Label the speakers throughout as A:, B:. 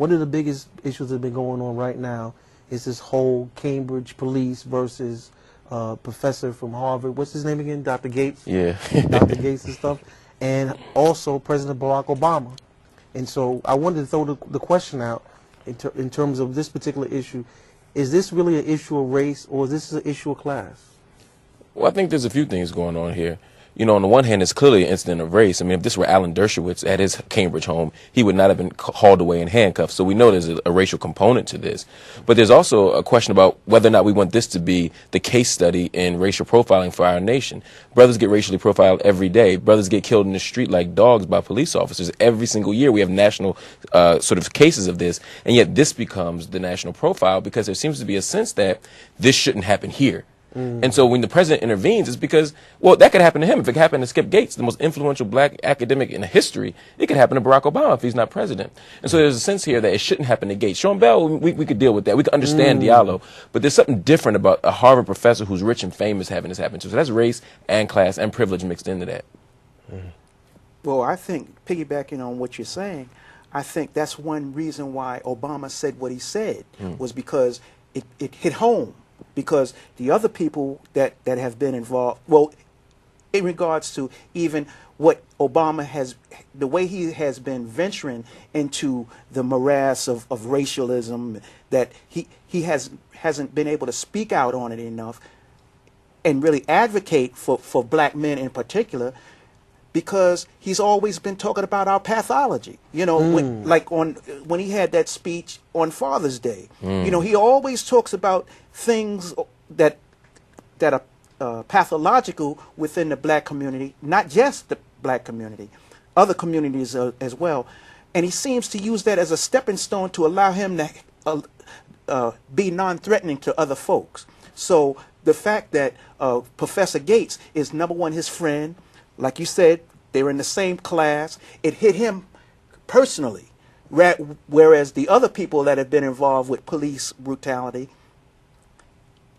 A: one of the biggest issues that have been going on right now is this whole Cambridge police versus professor from Harvard. What's his name again? Dr. Gates?
B: Yeah.
A: Dr. Gates and stuff. And also President Barack Obama. And so I wanted to throw the question out in terms of this particular issue. Is this really an issue of race, or is this an issue of class?
B: Well, I think there's a few things going on here. You know, on the one hand, it's clearly an incident of race. I mean, if this were Alan Dershowitz at his Cambridge home, he would not have been hauled away in handcuffs. So we know there's a racial component to this. But there's also a question about whether or not we want this to be the case study in racial profiling for our nation. Brothers get racially profiled every day. Brothers get killed in the street like dogs by police officers. Every single year we have national sort of cases of this. And yet this becomes the national profile because there seems to be a sense that this shouldn't happen here. And so when the president intervenes, it's because, well, that could happen to him. If it could happen to Skip Gates, the most influential black academic in history, it could happen to Barack Obama if he's not president. And so there's a sense here that it shouldn't happen to Gates. Sean Bell, we could deal with that. We could understand Diallo. But there's something different about a Harvard professor who's rich and famous having this happen to. So that's race and class and privilege mixed into that.
C: Well, I think, piggybacking on what you're saying, I think that's one reason why Obama said what he said, was because it hit home. Because the other people that have been involved, well, in regards to even what Obama has, the way he has been venturing into the morass of racialism, that he hasn't been able to speak out on it enough and really advocate for black men in particular, because he's always been talking about our pathology. You know, when he had that speech on Father's Day, you know, he always talks about things that are pathological within the black community, not just the black community, other communities as well. And he seems to use that as a stepping stone to allow him to be non-threatening to other folks. So the fact that Professor Gates is, number one, his friend, like you said, they were in the same class, it hit him personally. Whereas the other people that have been involved with police brutality,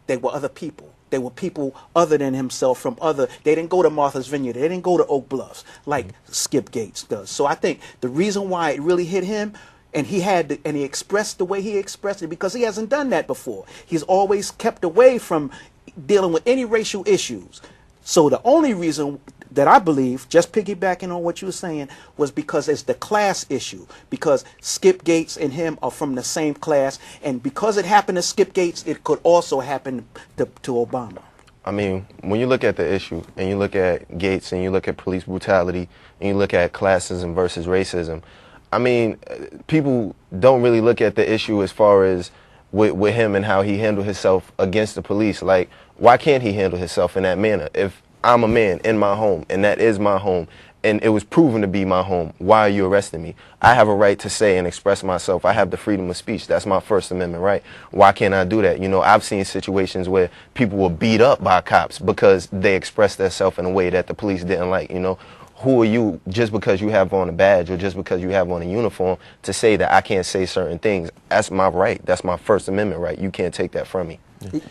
C: they were other people. They were people other than himself from other. They didn't go to Martha's Vineyard. They didn't go to Oak Bluffs like Skip Gates does. So I think the reason why it really hit him, and he expressed the way he expressed it, because he hasn't done that before. He's always kept away from dealing with any racial issues. So the only reason that I believe, just piggybacking on what you were saying, was because it's the class issue. Because Skip Gates and him are from the same class, and because it happened to Skip Gates, it could also happen to Obama.
D: I mean, when you look at the issue, and you look at Gates, and you look at police brutality, and you look at classism versus racism, I mean, people don't really look at the issue as far as with him and how he handled himself against the police. Like, why can't he handle himself in that manner? If I'm a man in my home, and that is my home, and it was proven to be my home, why are you arresting me? I have a right to say and express myself. I have the freedom of speech. That's my First Amendment right. Why can't I do that? You know, I've seen situations where people were beat up by cops because they expressed themselves in a way that the police didn't like, you know. Who are you, just because you have on a badge or just because you have on a uniform, to say that I can't say certain things? That's my right. That's my First Amendment right. You can't take that from me.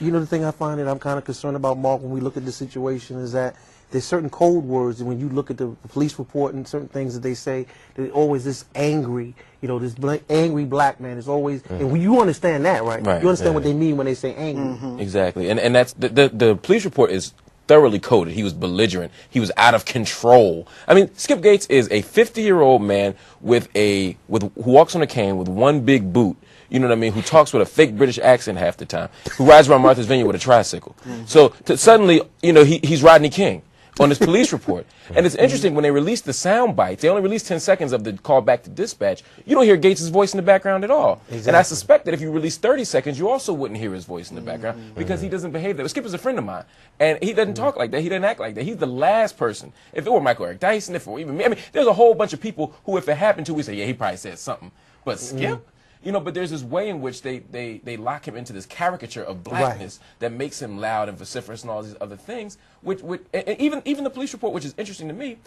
A: You know, the thing I find that I'm kind of concerned about, Mark, when we look at the situation is that there's certain code words, and when you look at the police report and certain things that they say, there's always this angry, you know, this angry black man is always, and you understand that, right? You understand what they mean when they say angry.
B: Exactly, and that's the police report is thoroughly coded. He was belligerent. He was out of control. I mean, Skip Gates is a 50-year-old man who walks on a cane with one big boot. You know what I mean? Who talks with a fake British accent half the time. Who rides around Martha's Vineyard with a tricycle. So suddenly, you know, he's Rodney King on this police report. And it's interesting, when they released the sound bites, they only released 10 seconds of the call back to dispatch. You don't hear Gates' voice in the background at all. Exactly. And I suspect that if you release 30 seconds, you also wouldn't hear his voice in the background, because he doesn't behave that way. Skip is a friend of mine, and he doesn't talk like that. He doesn't act like that. He's the last person. If it were Michael Eric Dyson, if it were even me, I mean, there's a whole bunch of people who, if it happened to, we say, yeah, he probably said something. But Skip? You know, but there's this way in which they lock him into this caricature of blackness that makes him loud and vociferous and all these other things. And even the police report, which is interesting to me,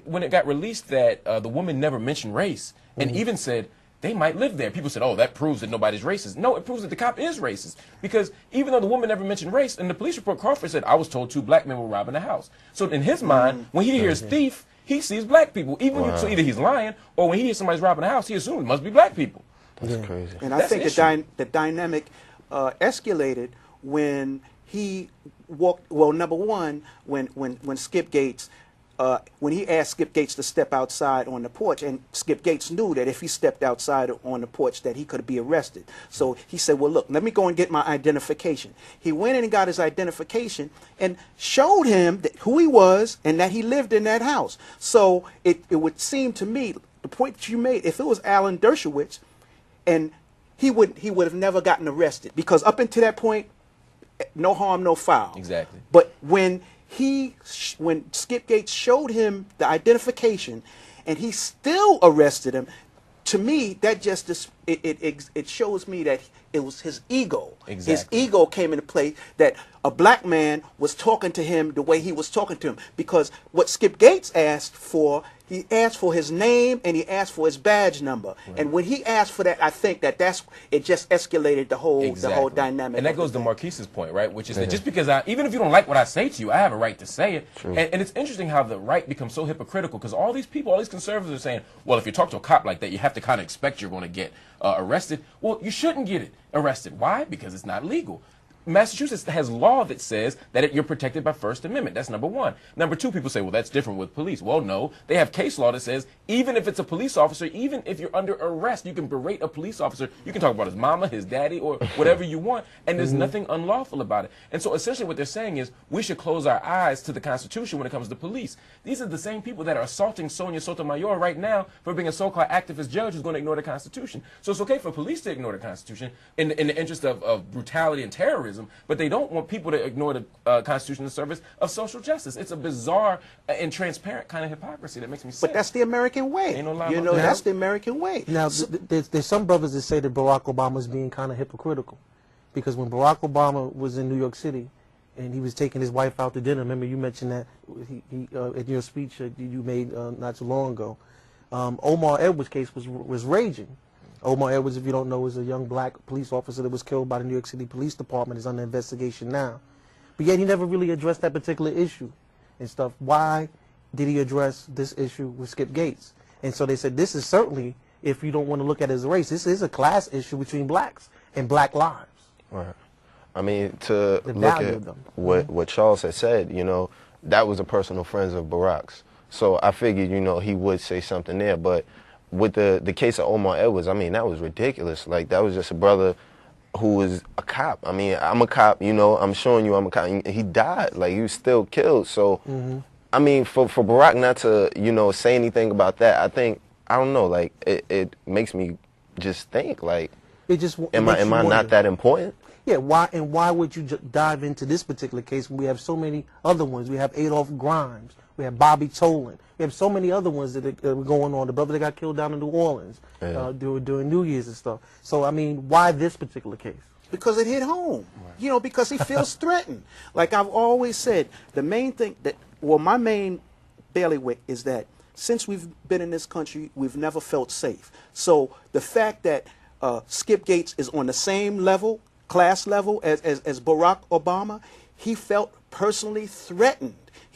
B: when it got released that the woman never mentioned race, and even said they might live there. People said, oh, that proves that nobody's racist. No, it proves that the cop is racist, because even though the woman never mentioned race, in the police report, Crawford said, I was told 2 black men were robbing the house. So in his mind, when he hears thief, he sees black people. So either he's lying, or when he hears somebody's robbing a house, he assumes it must be black people.
D: That's crazy.
C: And I
B: That's
C: think
B: the issue.
C: the dynamic escalated when he walked. Well, number one, when Skip Gates, when he asked Skip Gates to step outside on the porch, and Skip Gates knew that if he stepped outside on the porch, that he could be arrested. So he said, "Well, look, let me go and get my identification." He went in and got his identification and showed him who he was and that he lived in that house. So it would seem to me, the point that you made, if it was Alan Dershowitz, and he would have never gotten arrested, because up until that point, no harm, no foul.
B: Exactly.
C: But when Skip Gates showed him the identification, and he still arrested him, to me that just it shows me that it was his ego.
B: Exactly.
C: His ego came into play, that a black man was talking to him the way he was talking to him, because what Skip Gates asked for, he asked for his name and he asked for his badge number. Right. And when he asked for that, I think that it just escalated the whole dynamic.
B: And that goes to Marquise's point, right? Which is that just because even if you don't like what I say to you, I have a right to say it. And it's interesting how the right becomes so hypocritical, because all these people, all these conservatives are saying, well, if you talk to a cop like that, you have to kind of expect you're going to get arrested. Well, you shouldn't get it arrested. Why? Because it's not legal. Massachusetts has law that says that you're protected by First Amendment. That's number one. Number two, people say, well, that's different with police. Well, no. They have case law that says even if it's a police officer, even if you're under arrest, you can berate a police officer. You can talk about his mama, his daddy, or whatever you want, and there's nothing unlawful about it. And so essentially what they're saying is we should close our eyes to the Constitution when it comes to police. These are the same people that are assaulting Sonia Sotomayor right now for being a so-called activist judge who's going to ignore the Constitution. So it's okay for police to ignore the Constitution in the interest of brutality and terrorism, but they don't want people to ignore the Constitution in the service of social justice. It's a bizarre and transparent kind of hypocrisy that makes me sick.
C: But that's the American way.
B: Ain't no lie
C: You
B: about
C: know,
B: that.
C: that's the American way.
A: Now, there's some brothers that say that Barack Obama is being kind of hypocritical, because when Barack Obama was in New York City and he was taking his wife out to dinner, remember you mentioned that in your speech you made not too long ago, Omar Edwards' case was raging. Omar Edwards, if you don't know, is a young black police officer that was killed by the New York City Police Department. Is under investigation now. But yet he never really addressed that particular issue and stuff. Why did he address this issue with Skip Gates? And so they said this is certainly, if you don't want to look at it as a race, this is a class issue between blacks and black lives.
D: Right. I mean, to
A: The
D: look
A: value
D: at
A: of them.
D: what Charles had said, you know, that was a personal friend of Barack's. So I figured, you know, he would say something there. But with the case of Omar Edwards, I mean, that was ridiculous. Like, that was just a brother who was a cop. I mean, I'm a cop, you know, I'm showing you I'm a cop. And he died. Like, he was still killed. So, I mean, for Barack not to, you know, say anything about that, I think, I don't know, like, it makes me just think, like,
A: It just
D: am I not that important?
A: Yeah, why would you dive into this particular case when we have so many other ones? We have Adolph Grimes, we have Bobby Tolan, we have so many other ones that were going on. The brother that got killed down in New Orleans during New Year's and stuff. So I mean, why this particular case?
C: Because it hit home. Right. You know, because he feels threatened. Like I've always said, the main thing my main bailiwick is that since we've been in this country, we've never felt safe. So the fact that Skip Gates is on the same level, class level as Barack Obama, he felt personally threatened.